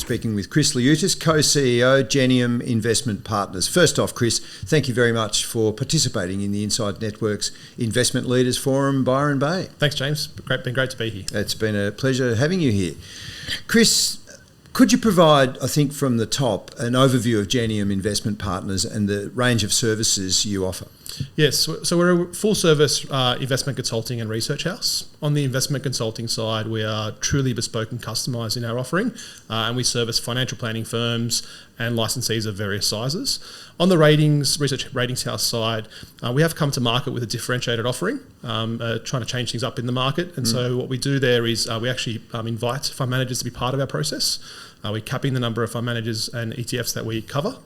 speaking with Chris Lioutas, co-CEO, Genium Investment Partners. First off, Chris, thank you very much for participating in the Inside Network's Investment Leaders Forum, Byron Bay. Thanks, James. Been great to be here. It's been a pleasure having you here. Chris, could you provide, I think from the top, an overview of Genium Investment Partners and the range of services you offer? Yes, so we're a full-service investment consulting and research house. On the investment consulting side, we are truly bespoke and customised in our offering, and we service financial planning firms and licensees of various sizes. On the research ratings house side, we have come to market with a differentiated offering, trying to change things up in the market. And so what we do there is we actually invite fund managers to be part of our process. We're capping the number of fund managers and ETFs that we cover.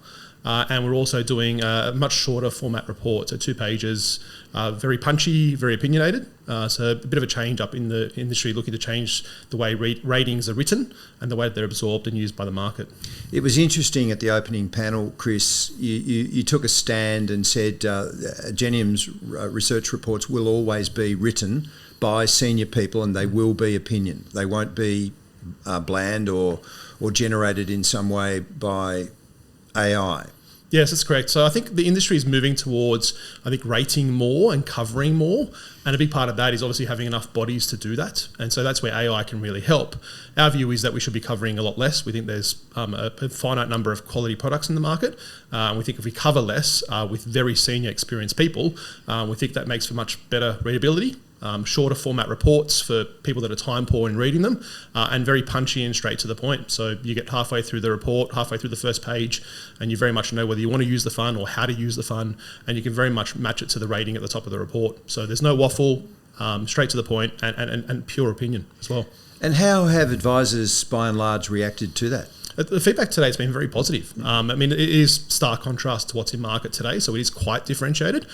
And we're also doing a much shorter format report, so 2 pages, very punchy, very opinionated. So a bit of a change up in the industry, looking to change the way ratings are written and the way they're absorbed and used by the market. It was interesting at the opening panel, Chris, you took a stand and said Genium's research reports will always be written by senior people and they will be opinion. They won't be bland or generated in some way by AI. Yes, that's correct. So I think the industry is moving towards, rating more and covering more. And a big part of that is obviously having enough bodies to do that. And so that's where AI can really help. Our view is that we should be covering a lot less. We think there's a finite number of quality products in the market. And we think if we cover less with very senior experienced people, we think that makes for much better readability. Shorter format reports for people that are time poor in reading them, and very punchy and straight to the point. So you get halfway through the report, halfway through the first page, and you very much know whether you want to use the fund or how to use the fund, and you can very much match it to the rating at the top of the report. So there's no waffle, straight to the point, and pure opinion as well. And how have advisors, by and large, reacted to that? The feedback today has been very positive. It is stark contrast to what's in market today, so it is quite differentiated.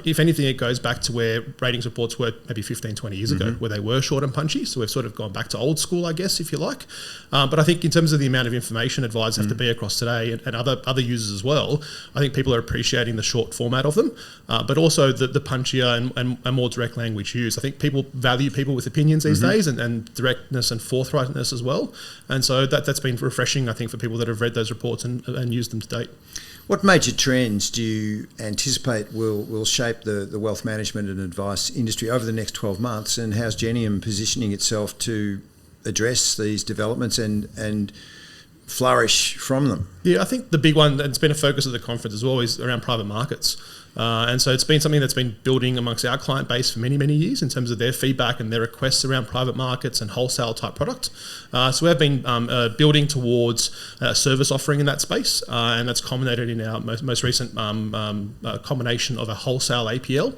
If anything, it goes back to where ratings reports were maybe 15, 20 years ago, where they were short and punchy. So we've sort of gone back to old school, I guess, if you like. But I think in terms of the amount of information advisors have to be across today and other users as well, I think people are appreciating the short format of them, but also the punchier and more direct language used. I think people value people with opinions these days and directness and forthrightness as well. And so that's been refreshing, I think, for people that have read those reports and used them to date. What major trends do you anticipate will shape the wealth management and advice industry over the next 12 months, and how's Genium positioning itself to address these developments and flourish from them? Yeah, I think the big one that's been a focus of the conference as well is around private markets. And so it's been something that's been building amongst our client base for many, many years in terms of their feedback and their requests around private markets and wholesale type product. So we've been building towards a service offering in that space, and that's culminated in our most recent combination of a wholesale APL,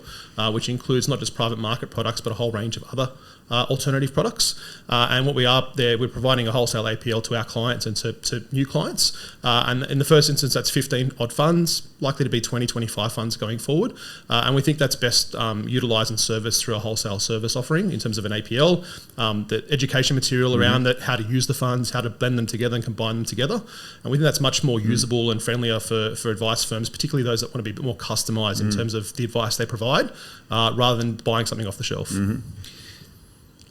which includes not just private market products, but a whole range of other alternative products. And what we are there, we're providing a wholesale APL to our clients and to new clients. And in the first instance, that's 15 odd funds, likely to be 20, 25 funds going forward. And we think that's best utilised and serviced through a wholesale service offering in terms of an APL, the education material around it, how to use the funds, how to blend them together and combine them together. And we think that's much more usable and friendlier for advice firms, particularly those that want to be a bit more customised in terms of the advice they provide, rather than buying something off the shelf.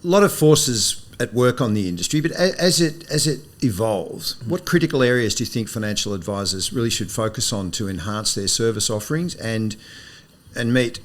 A lot of forces at work on the industry, but as it evolves, what critical areas do you think financial advisors really should focus on to enhance their service offerings and meet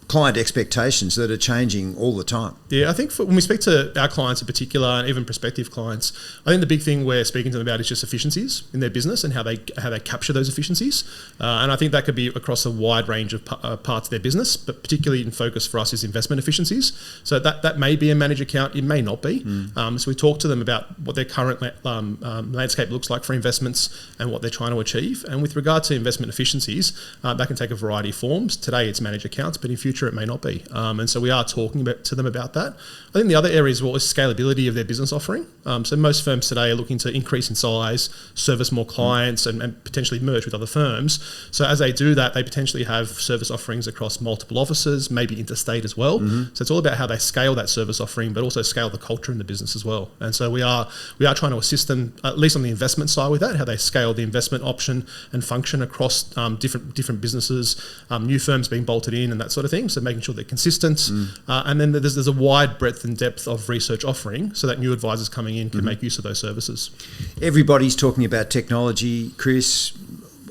client expectations that are changing all the time? Yeah, I think when we speak to our clients in particular, and even prospective clients, I think the big thing we're speaking to them about is just efficiencies in their business and how they capture those efficiencies. And I think that could be across a wide range of parts of their business, but particularly in focus for us is investment efficiencies. So that may be a managed account, it may not be. So we talk to them about what their current landscape looks like for investments and what they're trying to achieve. And with regard to investment efficiencies, that can take a variety of forms. Today it's managed accounts, but in future it may not be. And so we are talking to them about that. I think the other area as well is scalability of their business offering. So most firms today are looking to increase in size, service more clients and potentially merge with other firms. So as they do that, they potentially have service offerings across multiple offices, maybe interstate as well. So it's all about how they scale that service offering, but also scale the culture in the business as well. And so we are trying to assist them, at least on the investment side with that, how they scale the investment option and function across different businesses, new firms being bolted in and that sort of thing. so making sure they're consistent. And then there's a wide breadth and depth of research offering so that new advisors coming in can make use of those services. Everybody's talking about technology, Chris.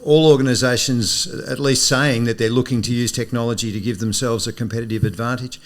All organisations at least saying that they're looking to use technology to give themselves a competitive advantage.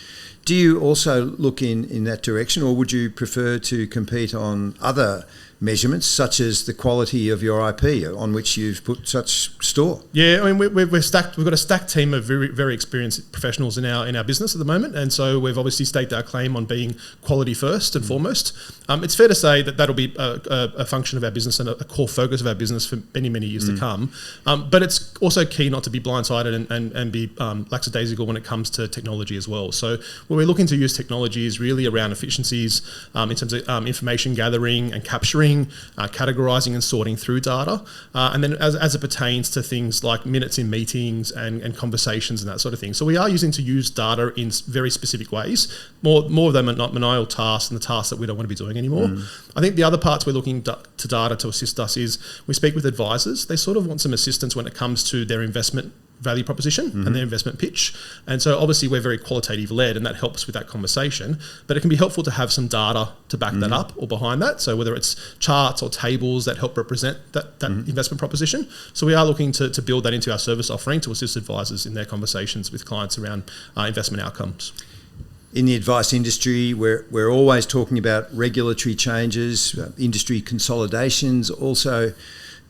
Do you also look in that direction, or would you prefer to compete on other measurements, such as the quality of your IP on which you've put such store? Yeah, I mean, we're stacked. We've got a stacked team of very, very experienced professionals in our business at the moment, and so we've obviously staked our claim on being quality first and foremost. It's fair to say that that'll be a function of our business and a core focus of our business for many, many years to come. But it's also key not to be blindsided and be lackadaisical when it comes to technology as well. So where we're looking to use technology is really around efficiencies in terms of information gathering and capturing, categorising and sorting through data, and then as it pertains to things like minutes in meetings and conversations and that sort of thing. So we are using to use data in very specific ways, more of them are not menial tasks and the tasks that we don't want to be doing anymore. I think the other parts we're looking to data to assist us is we speak with advisors. They sort of want some assistance when it comes to their investment value proposition and their investment pitch. And so obviously we're very qualitative led, and that helps with that conversation, but it can be helpful to have some data to back that up or behind that. So whether it's charts or tables that help represent that investment proposition. So we are looking to build that into our service offering to assist advisors in their conversations with clients around investment outcomes. In the advice industry, we're always talking about regulatory changes, industry consolidations, also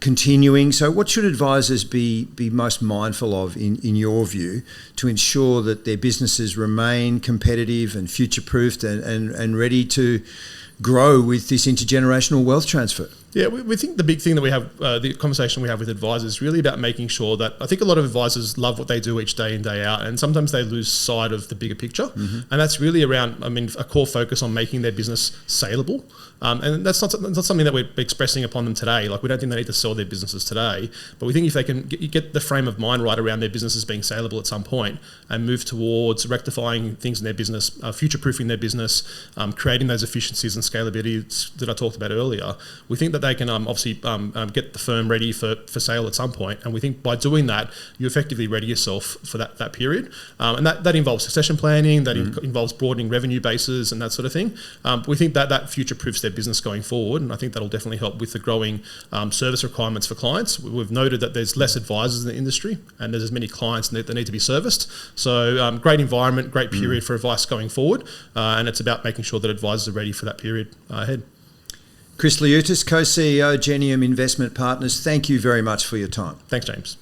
continuing. So what should advisors be most mindful of in your view to ensure that their businesses remain competitive and future-proofed and ready to grow with this intergenerational wealth transfer? Yeah, we think the big thing that we have, the conversation we have with advisors is really about making sure that I think a lot of advisors love what they do each day in, day out, and sometimes they lose sight of the bigger picture. And that's really around, a core focus on making their business saleable. And that's not something that we're expressing upon them today. Like, we don't think they need to sell their businesses today, but we think if they can get the frame of mind right around their businesses being saleable at some point and move towards rectifying things in their business, future-proofing their business, creating those efficiencies and scalability that I talked about earlier, we think that they can obviously get the firm ready for sale at some point. And we think by doing that, you effectively ready yourself for that period. And that involves succession planning, that involves broadening revenue bases and that sort of thing. We think that future-proofs their business going forward, and I think that'll definitely help with the growing service requirements for clients. We've noted that there's less advisors in the industry and there's as many clients that need to be serviced. So great environment, great period for advice going forward, and it's about making sure that advisors are ready for that period ahead. Chris Lioutas, co-CEO, Genium Investment Partners, thank you very much for your time. Thanks, James.